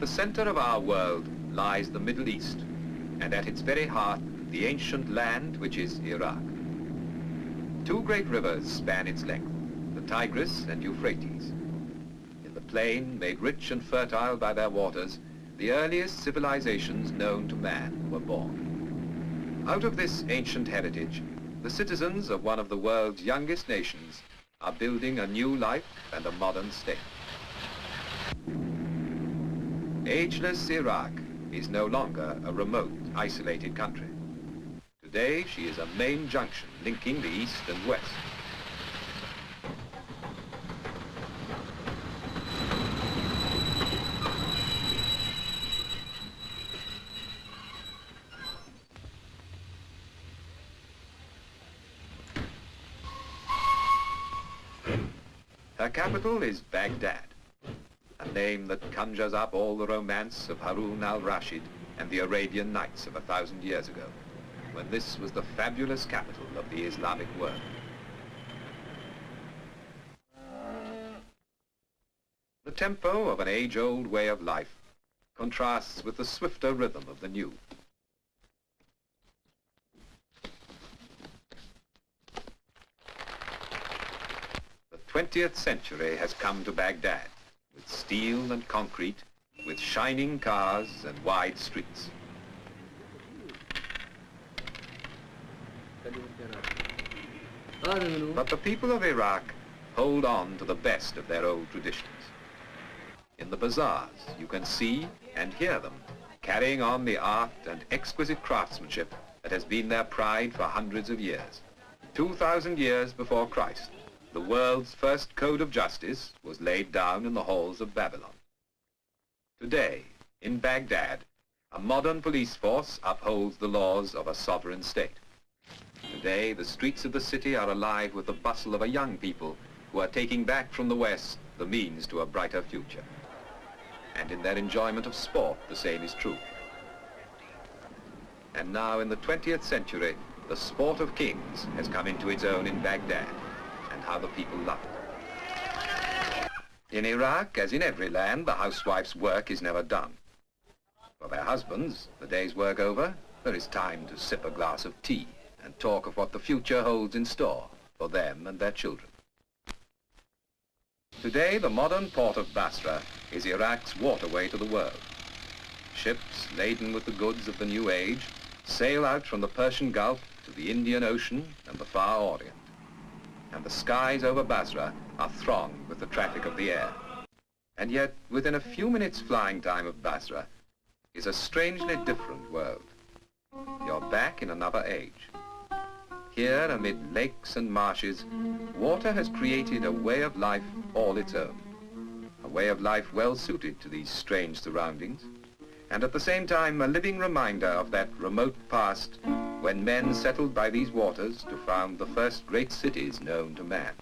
the center of our world lies the Middle East, and at its very heart, the ancient land which is Iraq. Two great rivers span its length, the Tigris and Euphrates. In the plain, made rich and fertile by their waters, the earliest civilizations known to man were born. Out of this ancient heritage, the citizens of one of the world's youngest nations are building a new life and a modern state. Ageless Iraq is no longer a remote, isolated country. Today, she is a main junction linking the East and West. Her capital is Baghdad, a name that conjures up all the romance of Harun al-Rashid and the Arabian Nights of 1,000 years ago, when this was the fabulous capital of the Islamic world. The tempo of an age-old way of life contrasts with the swifter rhythm of the new. The 20th century has come to Baghdad, with steel and concrete, with shining cars and wide streets. But the people of Iraq hold on to the best of their old traditions. In the bazaars, you can see and hear them carrying on the art and exquisite craftsmanship that has been their pride for hundreds of years. 2,000 years before Christ, the world's first code of justice was laid down in the halls of Babylon. Today, in Baghdad, a modern police force upholds the laws of a sovereign state. Today, the streets of the city are alive with the bustle of a young people who are taking back from the West the means to a brighter future. And in their enjoyment of sport, the same is true. And now, in the 20th century, the sport of kings has come into its own in Baghdad, and how the people love it. In Iraq, as in every land, the housewife's work is never done. For their husbands, the day's work over, there is time to sip a glass of tea and talk of what the future holds in store for them and their children. Today, the modern port of Basra is Iraq's waterway to the world. Ships laden with the goods of the new age sail out from the Persian Gulf to the Indian Ocean and the Far Orient. And the skies over Basra are thronged with the traffic of the air. And yet, within a few minutes flying time of Basra is a strangely different world. You're back in another age. Here, amid lakes and marshes, water has created a way of life all its own. A way of life well suited to these strange surroundings, and at the same time a living reminder of that remote past when men settled by these waters to found the first great cities known to man.